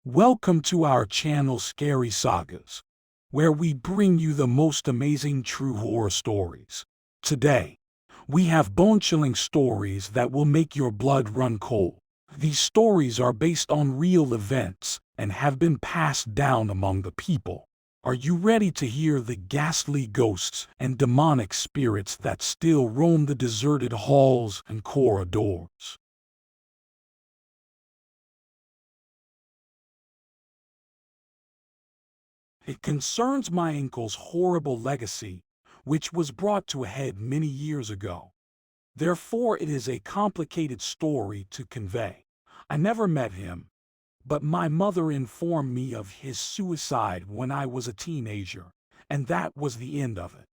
Welcome to our channel Scary Sagas, where we bring you the most amazing true horror stories. Today, we have bone-chilling stories that will make your blood run cold. These stories are based on real events and have been passed down among the people. Are you ready to hear the ghastly ghosts and demonic spirits that still roam the deserted halls and corridors? It concerns my uncle's horrible legacy, which was brought to a head many years ago. Therefore, it is a complicated story to convey. I never met him, but my mother informed me of his suicide when I was a teenager, and that was the end of it.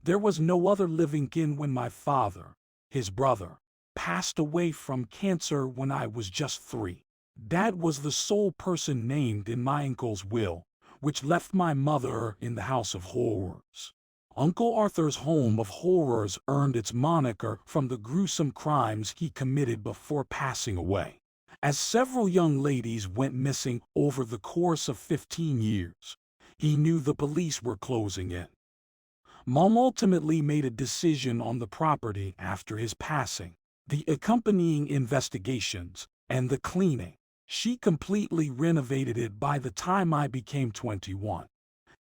There was no other living kin when my father, his brother, passed away from cancer when I was just 3. Dad was the sole person named in my uncle's will, which left my mother in the House of Horrors. Uncle Arthur's Home of Horrors earned its moniker from the gruesome crimes he committed before passing away. As several young ladies went missing over the course of 15 years, he knew the police were closing in. Mom ultimately made a decision on the property after his passing, the accompanying investigations, and the cleaning. She completely renovated it by the time I became 21,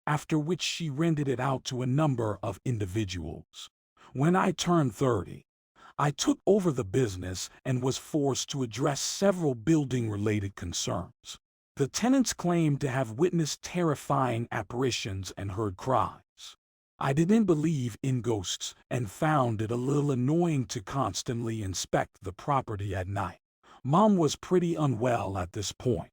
after which she rented it out to a number of individuals. When I turned 30, I took over the business and was forced to address several building-related concerns. The tenants claimed to have witnessed terrifying apparitions and heard cries. I didn't believe in ghosts and found it a little annoying to constantly inspect the property at night. Mom was pretty unwell at this point,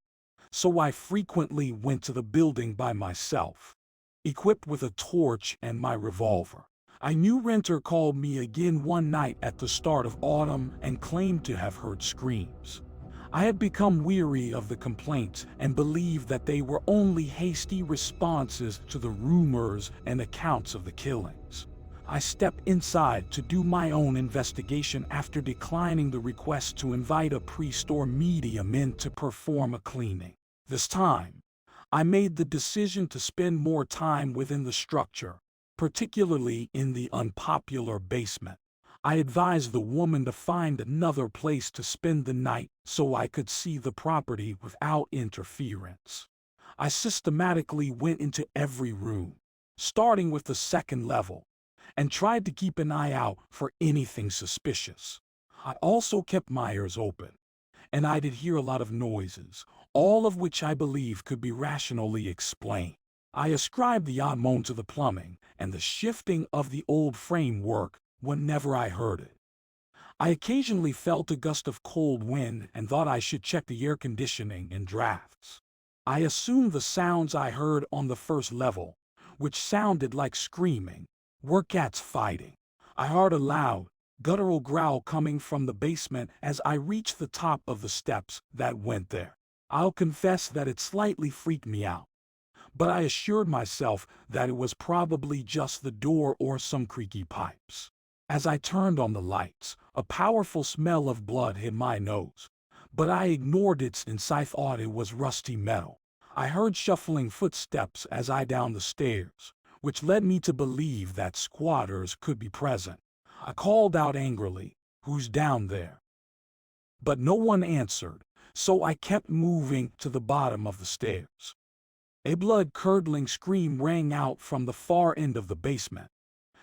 so I frequently went to the building by myself, equipped with a torch and my revolver. A new renter called me again one night at the start of autumn and claimed to have heard screams. I had become weary of the complaints and believed that they were only hasty responses to the rumors and accounts of the killings. I stepped inside to do my own investigation after declining the request to invite a priest or medium in to perform a cleaning. This time, I made the decision to spend more time within the structure, particularly in the unpopular basement. I advised the woman to find another place to spend the night so I could see the property without interference. I systematically went into every room, starting with the second level, and tried to keep an eye out for anything suspicious. I also kept my ears open, and I did hear a lot of noises, all of which I believe could be rationally explained. I ascribed the odd moan to the plumbing and the shifting of the old framework whenever I heard it. I occasionally felt a gust of cold wind and thought I should check the air conditioning and drafts. I assumed the sounds I heard on the first level, which sounded like screaming, were cats fighting. I heard a loud, guttural growl coming from the basement as I reached the top of the steps that went there. I'll confess that it slightly freaked me out, but I assured myself that it was probably just the door or some creaky pipes. As I turned on the lights, a powerful smell of blood hit my nose, but I ignored it since I thought it was rusty metal. I heard shuffling footsteps as I down the stairs, which led me to believe that squatters could be present. I called out angrily, "Who's down there?" But no one answered, so I kept moving to the bottom of the stairs. A blood-curdling scream rang out from the far end of the basement,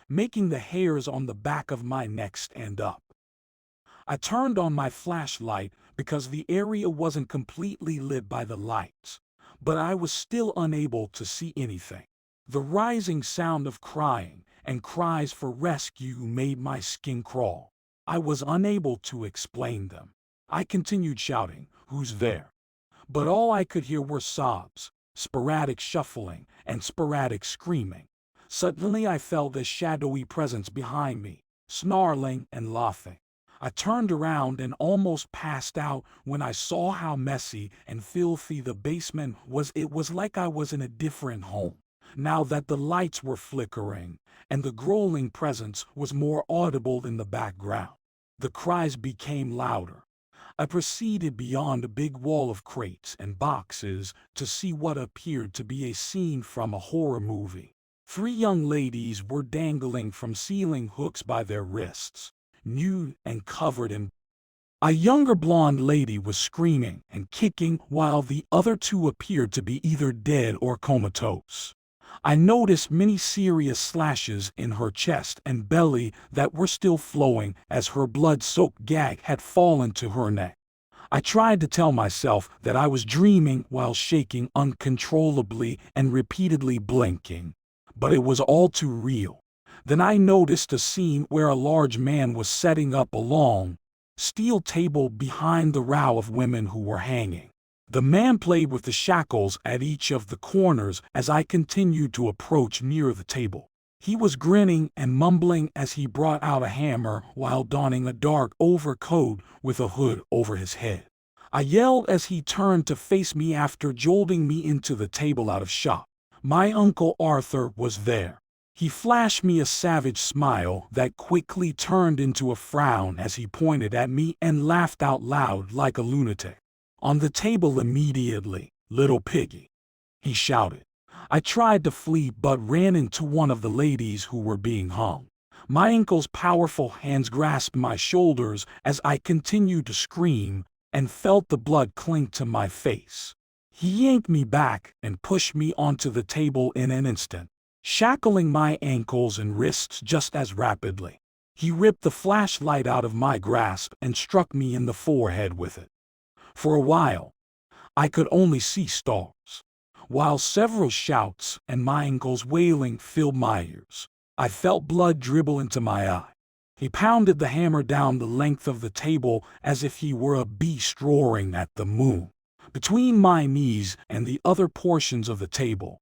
making the hairs on the back of my neck stand up. I turned on my flashlight because the area wasn't completely lit by the lights, but I was still unable to see anything. The rising sound of crying and cries for rescue made my skin crawl. I was unable to explain them. I continued shouting, "Who's there?" But all I could hear were sobs, sporadic shuffling, and sporadic screaming. Suddenly I felt a shadowy presence behind me, snarling and laughing. I turned around and almost passed out when I saw how messy and filthy the basement was. It was like I was in a different home, now that the lights were flickering, and the growling presence was more audible in the background. The cries became louder. I proceeded beyond a big wall of crates and boxes to see what appeared to be a scene from a horror movie. 3 young ladies were dangling from ceiling hooks by their wrists, nude and covered in. A younger blonde lady was screaming and kicking while the other 2 appeared to be either dead or comatose. I noticed many serious slashes in her chest and belly that were still flowing as her blood-soaked gag had fallen to her neck. I tried to tell myself that I was dreaming while shaking uncontrollably and repeatedly blinking, but it was all too real. Then I noticed a scene where a large man was setting up a long, steel table behind the row of women who were hanging. The man played with the shackles at each of the corners as I continued to approach near the table. He was grinning and mumbling as he brought out a hammer while donning a dark overcoat with a hood over his head. I yelled as he turned to face me after jolting me into the table out of shot. My Uncle Arthur was there. He flashed me a savage smile that quickly turned into a frown as he pointed at me and laughed out loud like a lunatic. On the table immediately, "Little piggy," he shouted. I tried to flee but ran into one of the ladies who were being hung. My uncle's powerful hands grasped my shoulders as I continued to scream and felt the blood cling to my face. He yanked me back and pushed me onto the table in an instant, shackling my ankles and wrists just as rapidly. He ripped the flashlight out of my grasp and struck me in the forehead with it. For a while, I could only see stars, while several shouts and my uncle's wailing filled my ears. I felt blood dribble into my eye. He pounded the hammer down the length of the table as if he were a beast roaring at the moon. Between my knees and the other portions of the table,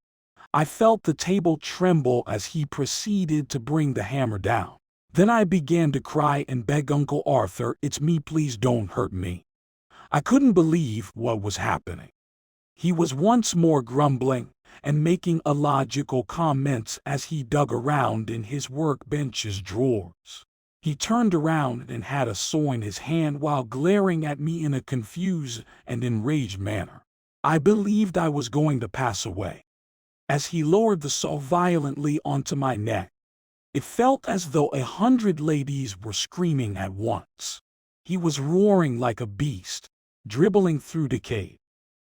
I felt the table tremble as he proceeded to bring the hammer down. Then I began to cry and beg Uncle Arthur, "It's me, please don't hurt me." I couldn't believe what was happening. He was once more grumbling and making illogical comments as he dug around in his workbench's drawers. He turned around and had a saw in his hand while glaring at me in a confused and enraged manner. I believed I was going to pass away. As he lowered the saw violently onto my neck, it felt as though 100 ladies were screaming at once. He was roaring like a beast, dribbling through decay,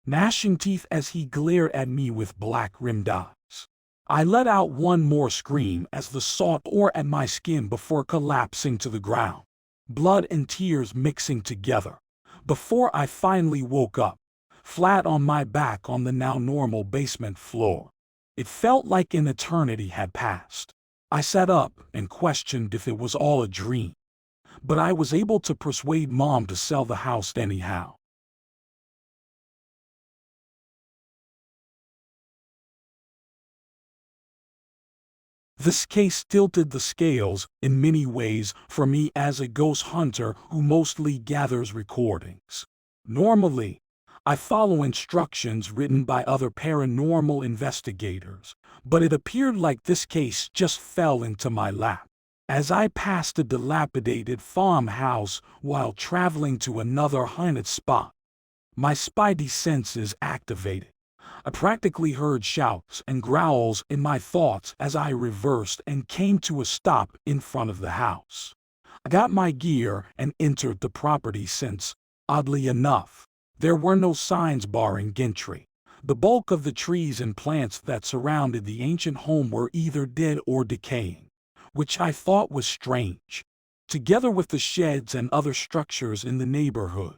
gnashing teeth as he glared at me with black-rimmed eyes. I let out one more scream as the saw tore at my skin before collapsing to the ground, blood and tears mixing together, before I finally woke up, flat on my back on the now normal basement floor. It felt like an eternity had passed. I sat up and questioned if it was all a dream, but I was able to persuade Mom to sell the house anyhow. This case tilted the scales in many ways for me as a ghost hunter who mostly gathers recordings. Normally, I follow instructions written by other paranormal investigators, but it appeared like this case just fell into my lap. As I passed a dilapidated farmhouse while traveling to another haunted spot, my spidey senses activated. I practically heard shouts and growls in my thoughts as I reversed and came to a stop in front of the house. I got my gear and entered the property since, oddly enough, there were no signs barring entry. The bulk of the trees and plants that surrounded the ancient home were either dead or decaying, which I thought was strange, together with the sheds and other structures in the neighborhood.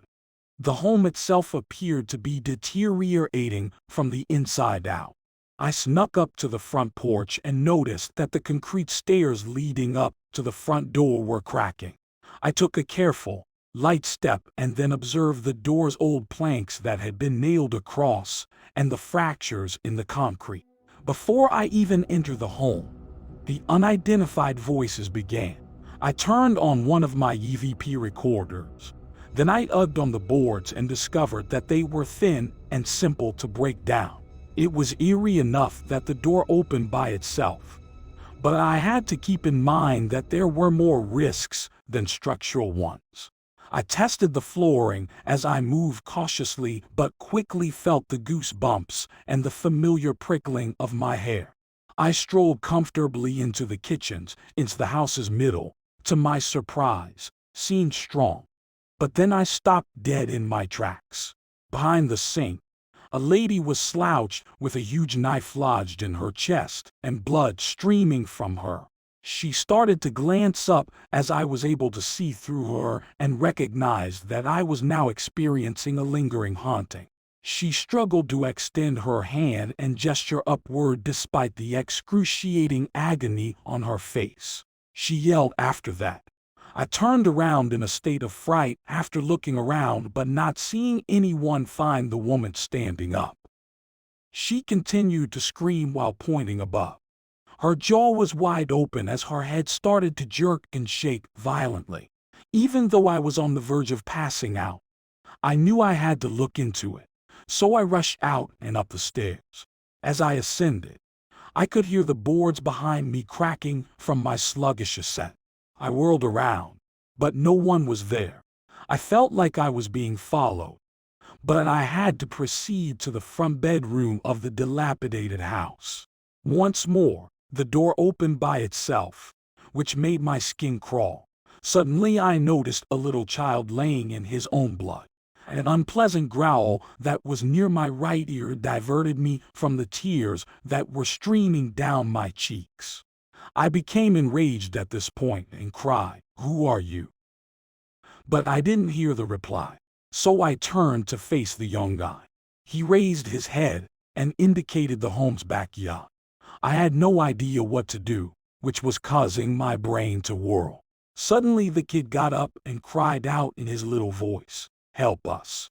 The home itself appeared to be deteriorating from the inside out. I snuck up to the front porch and noticed that the concrete stairs leading up to the front door were cracking. I took a careful, light step and then observed the door's old planks that had been nailed across and the fractures in the concrete. Before I even entered the home, the unidentified voices began. I turned on one of my EVP recorders. Then I tugged on the boards and discovered that they were thin and simple to break down. It was eerie enough that the door opened by itself, but I had to keep in mind that there were more risks than structural ones. I tested the flooring as I moved cautiously but quickly felt the goosebumps and the familiar prickling of my hair. I strolled comfortably into the into the house's middle. To my surprise, seemed strong. But then I stopped dead in my tracks. Behind the sink, a lady was slouched with a huge knife lodged in her chest and blood streaming from her. She started to glance up as I was able to see through her and recognized that I was now experiencing a lingering haunting. She struggled to extend her hand and gesture upward despite the excruciating agony on her face. She yelled after that. I turned around in a state of fright after looking around but not seeing anyone find the woman standing up. She continued to scream while pointing above. Her jaw was wide open as her head started to jerk and shake violently. Even though I was on the verge of passing out, I knew I had to look into it, so I rushed out and up the stairs. As I ascended, I could hear the boards behind me cracking from my sluggish ascent. I whirled around, but no one was there. I felt like I was being followed, but I had to proceed to the front bedroom of the dilapidated house. Once more, the door opened by itself, which made my skin crawl. Suddenly I noticed a little child laying in his own blood. An unpleasant growl that was near my right ear diverted me from the tears that were streaming down my cheeks. I became enraged at this point and cried, "Who are you?" But I didn't hear the reply, so I turned to face the young guy. He raised his head and indicated the home's backyard. I had no idea what to do, which was causing my brain to whirl. Suddenly the kid got up and cried out in his little voice, "Help us!"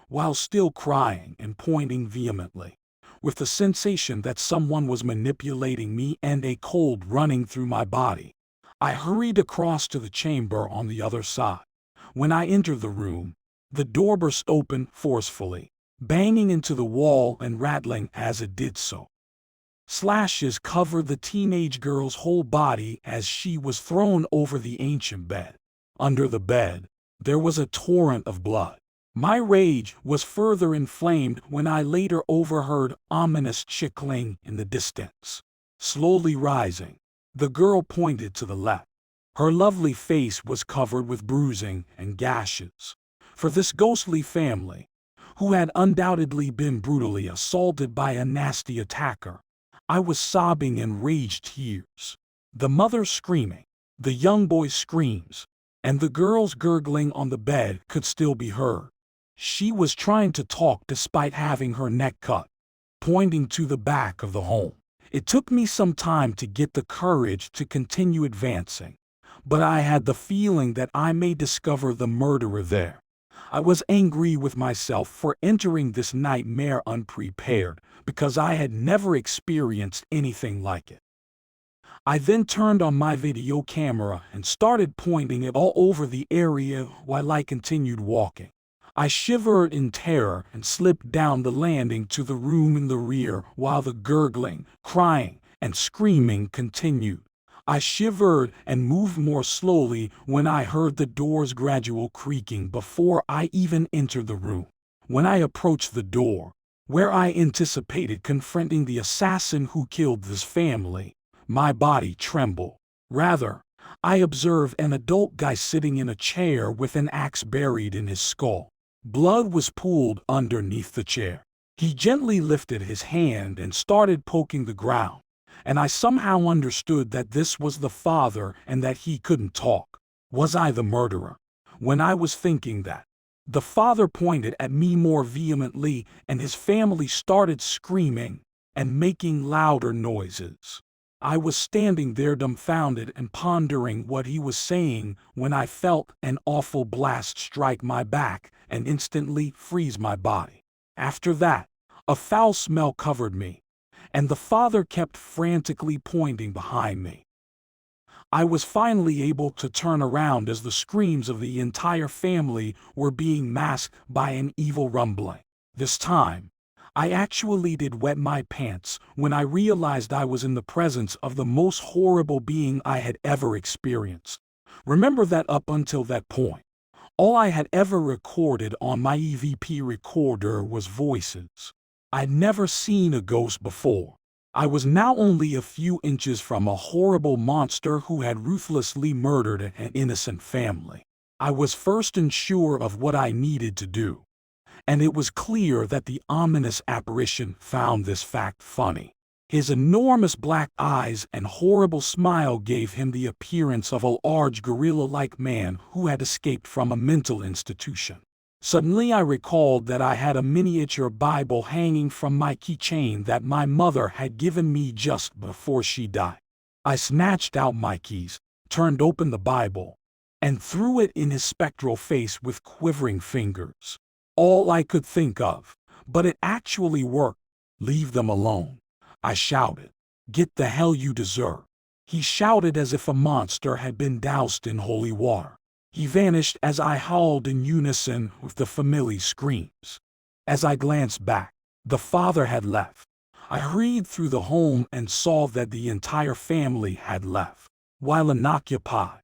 while still crying and pointing vehemently. With the sensation that someone was manipulating me and a cold running through my body, I hurried across to the chamber on the other side. When I entered the room, the door burst open forcefully, banging into the wall and rattling as it did so. Slashes covered the teenage girl's whole body as she was thrown over the ancient bed. Under the bed, there was a torrent of blood. My rage was further inflamed when I later overheard ominous chickling in the distance. Slowly rising, the girl pointed to the left. Her lovely face was covered with bruising and gashes. For this ghostly family, who had undoubtedly been brutally assaulted by a nasty attacker, I was sobbing in rage tears. The mother screaming, the young boy's screams, and the girl's gurgling on the bed could still be heard. She was trying to talk despite having her neck cut, pointing to the back of the home. It took me some time to get the courage to continue advancing, but I had the feeling that I may discover the murderer there. I was angry with myself for entering this nightmare unprepared, because I had never experienced anything like it. I then turned on my video camera and started pointing it all over the area while I continued walking. I shivered in terror and slipped down the landing to the room in the rear while the gurgling, crying, and screaming continued. I shivered and moved more slowly when I heard the door's gradual creaking before I even entered the room. When I approached the door, where I anticipated confronting the assassin who killed this family, my body trembled. Rather, I observed an adult guy sitting in a chair with an axe buried in his skull. Blood was pooled underneath the chair. He gently lifted his hand and started poking the ground, and I somehow understood that this was the father and that he couldn't talk. Was I the murderer? When I was thinking that, the father pointed at me more vehemently and his family started screaming and making louder noises. I was standing there dumbfounded and pondering what he was saying when I felt an awful blast strike my back and instantly freeze my body. After that, a foul smell covered me, and the father kept frantically pointing behind me. I was finally able to turn around as the screams of the entire family were being masked by an evil rumbling. This time, I actually did wet my pants when I realized I was in the presence of the most horrible being I had ever experienced. Remember that up until that point, All I had ever recorded on my EVP recorder was voices. I'd never seen a ghost before. I was now only a few inches from a horrible monster who had ruthlessly murdered an innocent family. I was first unsure of what I needed to do, and it was clear that the ominous apparition found this fact funny. His enormous black eyes and horrible smile gave him the appearance of a large gorilla-like man who had escaped from a mental institution. Suddenly I recalled that I had a miniature Bible hanging from my keychain that my mother had given me just before she died. I snatched out my keys, turned open the Bible, and threw it in his spectral face with quivering fingers. All I could think of, but it actually worked. "Leave them alone," I shouted. "Get the hell you deserve." He shouted as if a monster had been doused in holy water. He vanished as I howled in unison with the familiar screams. As I glanced back, the father had left. I hurried through the home and saw that the entire family had left, while unoccupied.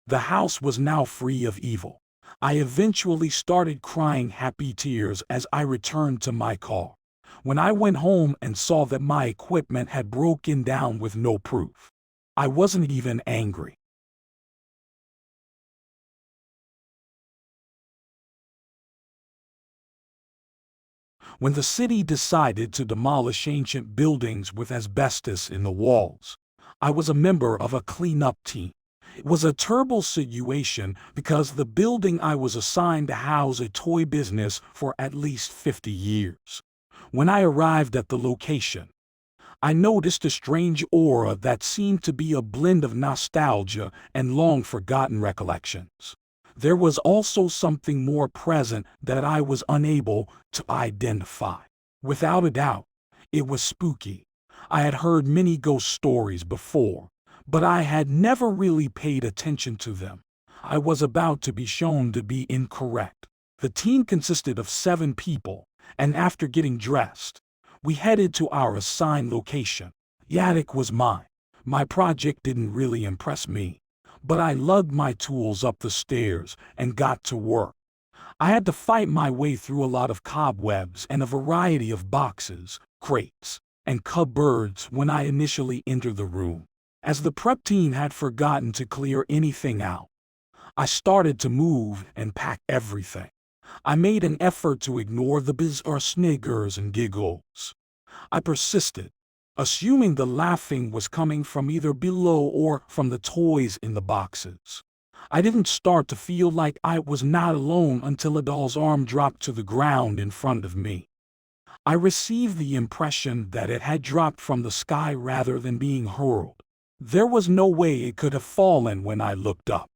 The house was now free of evil. I eventually started crying happy tears as I returned to my car. When I went home and saw that my equipment had broken down with no proof, I wasn't even angry. When the city decided to demolish ancient buildings with asbestos in the walls, I was a member of a cleanup team. It was a terrible situation because the building I was assigned to house a toy business for at least 50 years. When I arrived at the location, I noticed a strange aura that seemed to be a blend of nostalgia and long-forgotten recollections. There was also something more present that I was unable to identify. Without a doubt, it was spooky. I had heard many ghost stories before, but I had never really paid attention to them. I was about to be shown to be incorrect. The team consisted of 7 people, and after getting dressed, we headed to our assigned location. The attic was mine. My project didn't really impress me, but I lugged my tools up the stairs and got to work. I had to fight my way through a lot of cobwebs and a variety of boxes, crates, and cupboards when I initially entered the room. As the prep team had forgotten to clear anything out, I started to move and pack everything. I made an effort to ignore the bizarre sniggers and giggles. I persisted, assuming the laughing was coming from either below or from the toys in the boxes. I didn't start to feel like I was not alone until a doll's arm dropped to the ground in front of me. I received the impression that it had dropped from the sky rather than being hurled. There was no way it could have fallen when I looked up.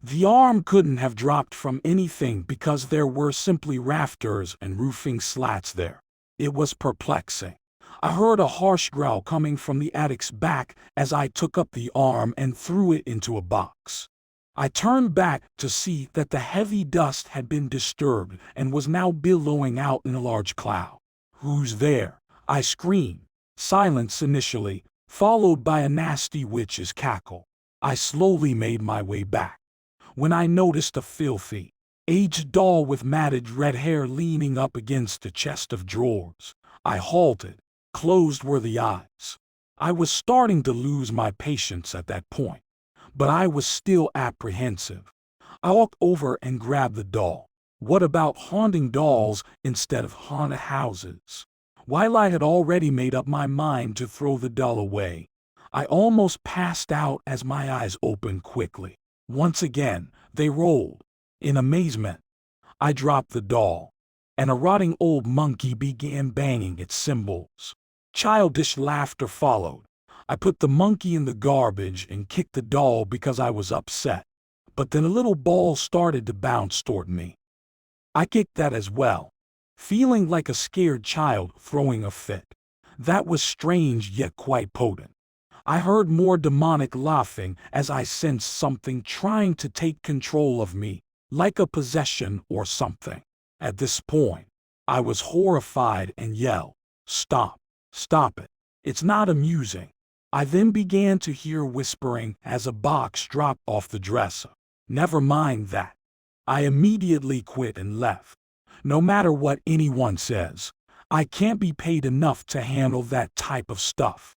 The arm couldn't have dropped from anything because there were simply rafters and roofing slats there. It was perplexing. I heard a harsh growl coming from the attic's back as I took up the arm and threw it into a box. I turned back to see that the heavy dust had been disturbed and was now billowing out in a large cloud. "Who's there?" I screamed. Silence initially, followed by a nasty witch's cackle. I slowly made my way back. When I noticed a filthy, aged doll with matted red hair leaning up against a chest of drawers, I halted. Closed were the eyes. I was starting to lose my patience at that point, but I was still apprehensive. I walked over and grabbed the doll. What about haunting dolls instead of haunted houses? While I had already made up my mind to throw the doll away, I almost passed out as my eyes opened quickly. Once again, they rolled. In amazement, I dropped the doll, and a rotting old monkey began banging its cymbals. Childish laughter followed. I put the monkey in the garbage and kicked the doll because I was upset. But then a little ball started to bounce toward me. I kicked that as well, feeling like a scared child throwing a fit. That was strange yet quite potent. I heard more demonic laughing as I sensed something trying to take control of me, like a possession or something. At this point, I was horrified and yelled, "Stop! Stop it! It's not amusing." I then began to hear whispering as a box dropped off the dresser. "Never mind that. I immediately quit and left. No matter what anyone says, I can't be paid enough to handle that type of stuff.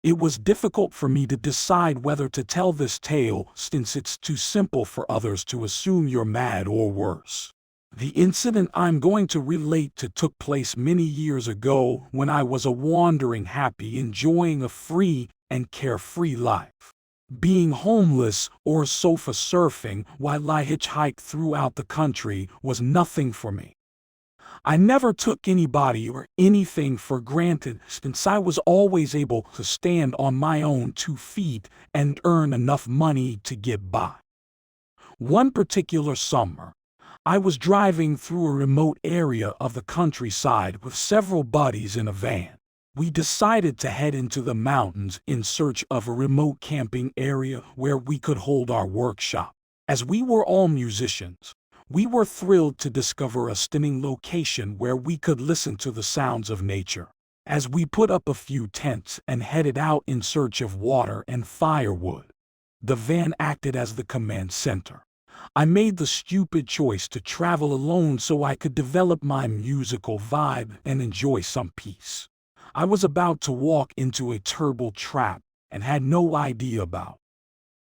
It was difficult for me to decide whether to tell this tale since it's too simple for others to assume you're mad or worse. The incident I'm going to relate to took place many years ago when I was a wandering happy enjoying a free and carefree life. Being homeless or sofa surfing while I hitchhiked throughout the country was nothing for me. I never took anybody or anything for granted since I was always able to stand on my own 2 feet and earn enough money to get by. One particular summer, I was driving through a remote area of the countryside with several buddies in a van. We decided to head into the mountains in search of a remote camping area where we could hold our workshop. As we were all musicians, we were thrilled to discover a stunning location where we could listen to the sounds of nature. As we put up a few tents and headed out in search of water and firewood, the van acted as the command center. I made the stupid choice to travel alone so I could develop my musical vibe and enjoy some peace. I was about to walk into a terrible trap and had no idea about.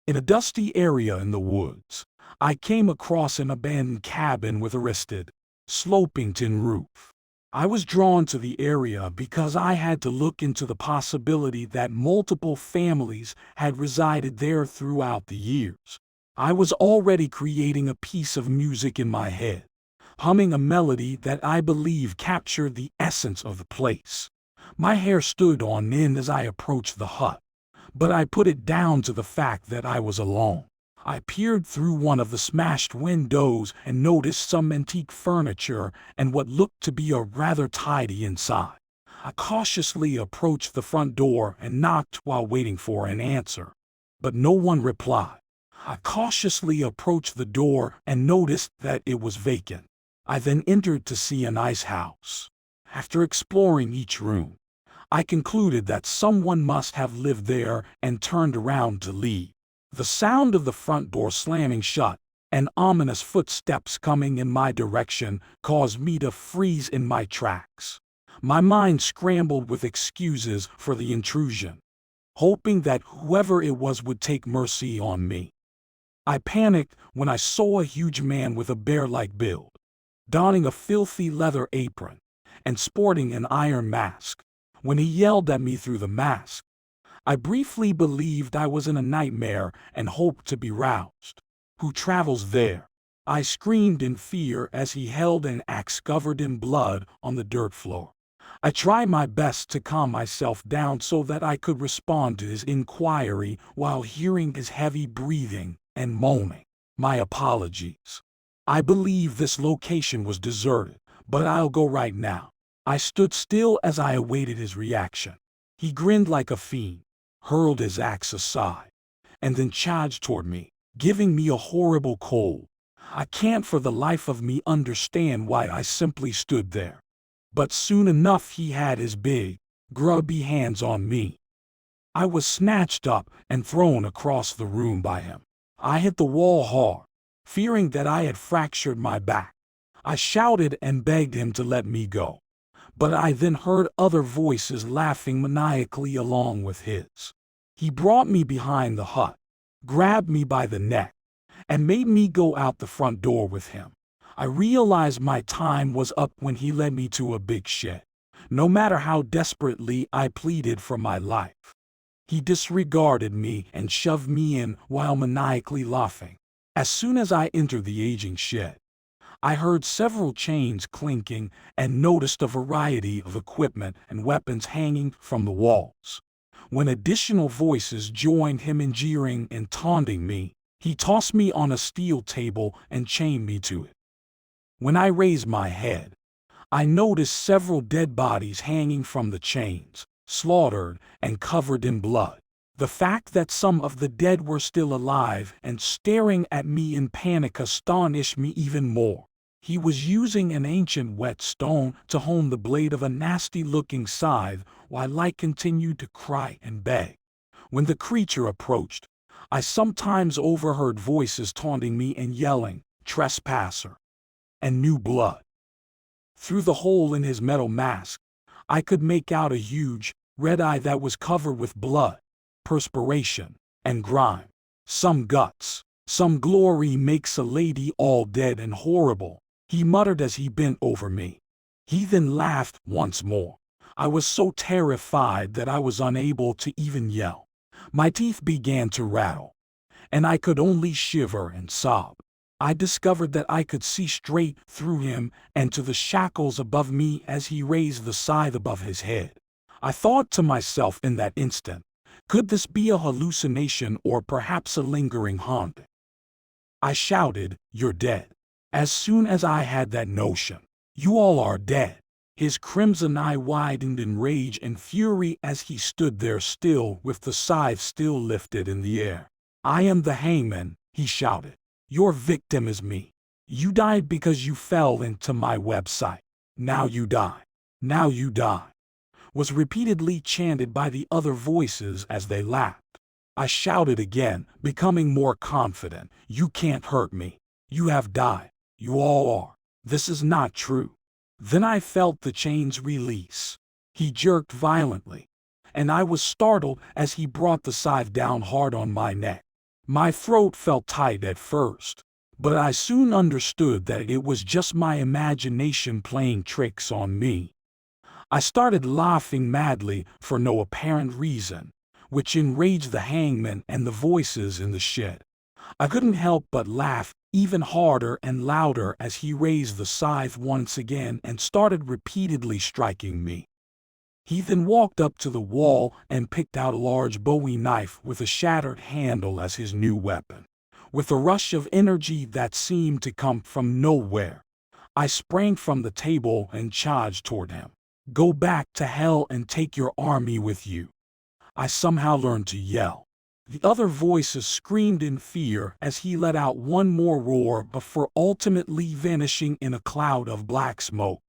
In a dusty area in the woods, I came across an abandoned cabin with a rusted, sloping tin roof. I was drawn to the area because I had to look into the possibility that multiple families had resided there throughout the years. I was already creating a piece of music in my head, humming a melody that I believe captured the essence of the place. My hair stood on end as I approached the hut, but I put it down to the fact that I was alone. I peered through one of the smashed windows and noticed some antique furniture and what looked to be a rather tidy inside. I cautiously approached the front door and knocked while waiting for an answer, but no one replied. I cautiously approached the door and noticed that it was vacant. I then entered to see a nice house. After exploring each room, I concluded that someone must have lived there and turned around to leave. The sound of the front door slamming shut and ominous footsteps coming in my direction caused me to freeze in my tracks. My mind scrambled with excuses for the intrusion, hoping that whoever it was would take mercy on me. I panicked when I saw a huge man with a bear-like build, donning a filthy leather apron and sporting an iron mask. When he yelled at me through the mask, I briefly believed I was in a nightmare and hoped to be roused. "Who travels there?" I screamed in fear as he held an axe covered in blood on the dirt floor. I tried my best to calm myself down so that I could respond to his inquiry while hearing his heavy breathing and moaning. "My apologies. I believe this location was deserted, but I'll go right now." I stood still as I awaited his reaction. He grinned like a fiend, hurled his axe aside, and then charged toward me, giving me a horrible cold. I can't for the life of me understand why I simply stood there. But soon enough he had his big, grubby hands on me. I was snatched up and thrown across the room by him. I hit the wall hard, fearing that I had fractured my back. I shouted and begged him to let me go, but I then heard other voices laughing maniacally along with his. He brought me behind the hut, grabbed me by the neck, and made me go out the front door with him. I realized my time was up when he led me to a big shed. No matter how desperately I pleaded for my life, he disregarded me and shoved me in while maniacally laughing. As soon as I entered the aging shed, I heard several chains clinking and noticed a variety of equipment and weapons hanging from the walls. When additional voices joined him in jeering and taunting me, he tossed me on a steel table and chained me to it. When I raised my head, I noticed several dead bodies hanging from the chains, slaughtered and covered in blood. The fact that some of the dead were still alive and staring at me in panic astonished me even more. He was using an ancient whetstone to hone the blade of a nasty-looking scythe while I continued to cry and beg. When the creature approached, I sometimes overheard voices taunting me and yelling, "Trespasser!" and "New blood." Through the hole in his metal mask, I could make out a huge, red eye that was covered with blood, perspiration, and grime. "Some guts, some glory makes a lady all dead and horrible," he muttered as he bent over me. He then laughed once more. I was so terrified that I was unable to even yell. My teeth began to rattle, and I could only shiver and sob. I discovered that I could see straight through him and to the shackles above me as he raised the scythe above his head. I thought to myself in that instant, could this be a hallucination or perhaps a lingering haunting? I shouted, "You're dead." As soon as I had that notion, "You all are dead." His crimson eye widened in rage and fury as he stood there still with the scythe still lifted in the air. "I am the Hangman," he shouted. "Your victim is me. You died because you fell into my website. Now you die. Now you die," was repeatedly chanted by the other voices as they laughed. I shouted again, becoming more confident, "You can't hurt me. You have died. You all are. This is not true." Then I felt the chains release. He jerked violently, and I was startled as he brought the scythe down hard on my neck. My throat felt tight at first, but I soon understood that it was just my imagination playing tricks on me. I started laughing madly for no apparent reason, which enraged the hangman and the voices in the shed. I couldn't help but laugh even harder and louder as he raised the scythe once again and started repeatedly striking me. He then walked up to the wall and picked out a large Bowie knife with a shattered handle as his new weapon. With a rush of energy that seemed to come from nowhere, I sprang from the table and charged toward him. "Go back to hell and take your army with you," I somehow learned to yell. The other voices screamed in fear as he let out one more roar before ultimately vanishing in a cloud of black smoke.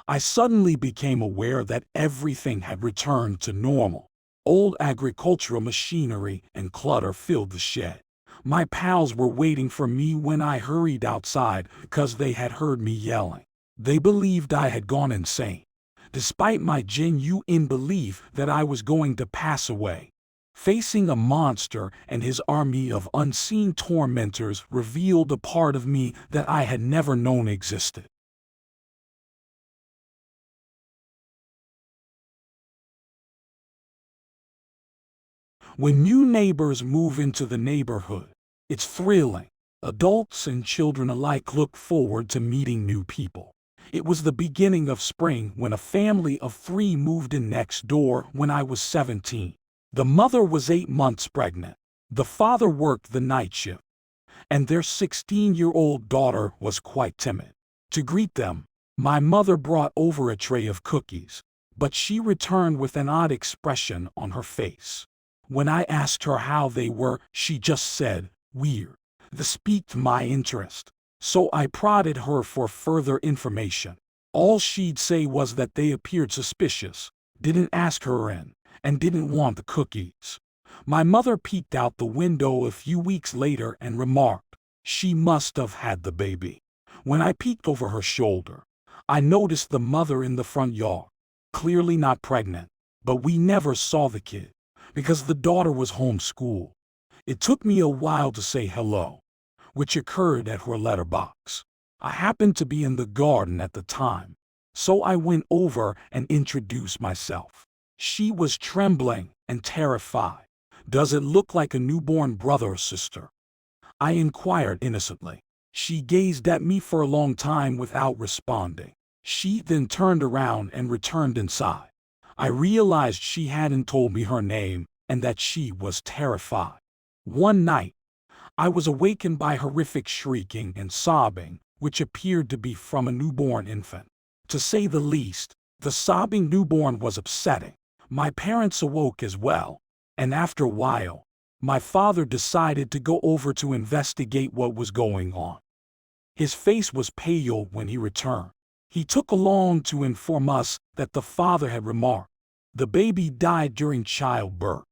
I suddenly became aware that everything had returned to normal. Old agricultural machinery and clutter filled the shed. My pals were waiting for me when I hurried outside because they had heard me yelling. They believed I had gone insane, despite my genuine belief that I was going to pass away. Facing a monster and his army of unseen tormentors revealed a part of me that I had never known existed. When new neighbors move into the neighborhood, it's thrilling. Adults and children alike look forward to meeting new people. It was the beginning of spring when a family of 3 moved in next door when I was 17. The mother was 8 months pregnant. The father worked the night shift, and their 16-year-old daughter was quite timid. To greet them, my mother brought over a tray of cookies, but she returned with an odd expression on her face. When I asked her how they were, she just said, "Weird." This piqued my interest, so I prodded her for further information. All she'd say was that they appeared suspicious, didn't ask her in, and didn't want the cookies. My mother peeked out the window a few weeks later and remarked, "She must have had the baby." When I peeked over her shoulder, I noticed the mother in the front yard, clearly not pregnant, but we never saw the kid because the daughter was homeschooled. It took me a while to say hello, which occurred at her letterbox. I happened to be in the garden at the time, so I went over and introduced myself. She was trembling and terrified. "Does it look like a newborn brother or sister?" I inquired innocently. She gazed at me for a long time without responding. She then turned around and returned inside. I realized she hadn't told me her name and that she was terrified. One night, I was awakened by horrific shrieking and sobbing, which appeared to be from a newborn infant. To say the least, the sobbing newborn was upsetting. My parents awoke as well, and after a while, my father decided to go over to investigate what was going on. His face was pale when he returned. He took along to inform us that the father had remarked, "The baby died during childbirth."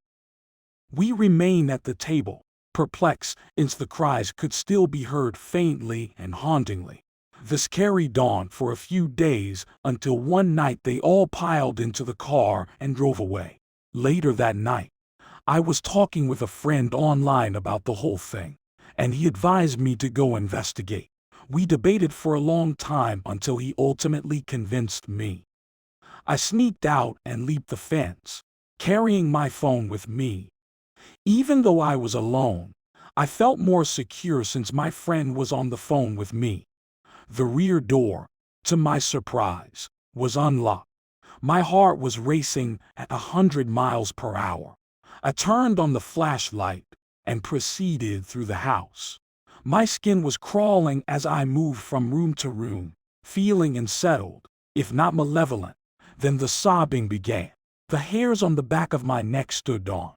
We remained at the table, perplexed, since the cries could still be heard faintly and hauntingly. This carried on for a few days until one night they all piled into the car and drove away. Later that night, I was talking with a friend online about the whole thing, and he advised me to go investigate. We debated for a long time until he ultimately convinced me. I sneaked out and leaped the fence, carrying my phone with me. Even though I was alone, I felt more secure since my friend was on the phone with me. The rear door, to my surprise, was unlocked. My heart was racing at 100 miles per hour. I turned on the flashlight and proceeded through the house. My skin was crawling as I moved from room to room, feeling unsettled, if not malevolent. Then the sobbing began. The hairs on the back of my neck stood on.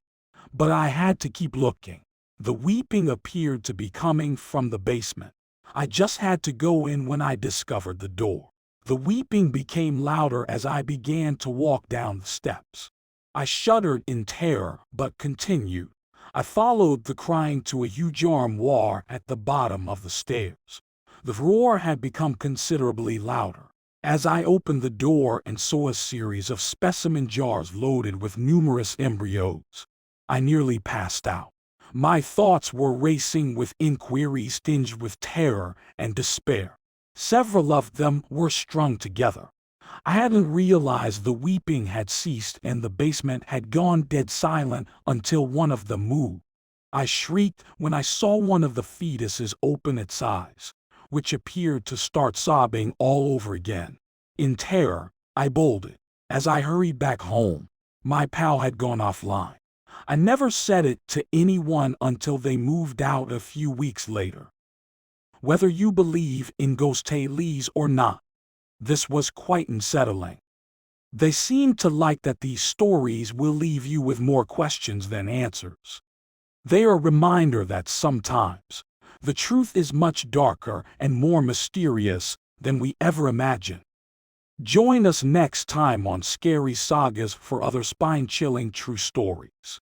But I had to keep looking. The weeping appeared to be coming from the basement. I just had to go in when I discovered the door. The weeping became louder as I began to walk down the steps. I shuddered in terror, but continued. I followed the crying to a huge armoire at the bottom of the stairs. The roar had become considerably louder. As I opened the door and saw a series of specimen jars loaded with numerous embryos, I nearly passed out. My thoughts were racing with inquiries tinged with terror and despair. Several of them were strung together. I hadn't realized the weeping had ceased and the basement had gone dead silent until one of them moved. I shrieked when I saw one of the fetuses open its eyes, which appeared to start sobbing all over again. In terror, I bolted. As I hurried back home, my pal had gone offline. I never said it to anyone until they moved out a few weeks later. Whether you believe in ghost tales or not, this was quite unsettling. They seem to like that these stories will leave you with more questions than answers. They are a reminder that sometimes the truth is much darker and more mysterious than we ever imagined. Join us next time on Scary Sagas for other spine-chilling true stories.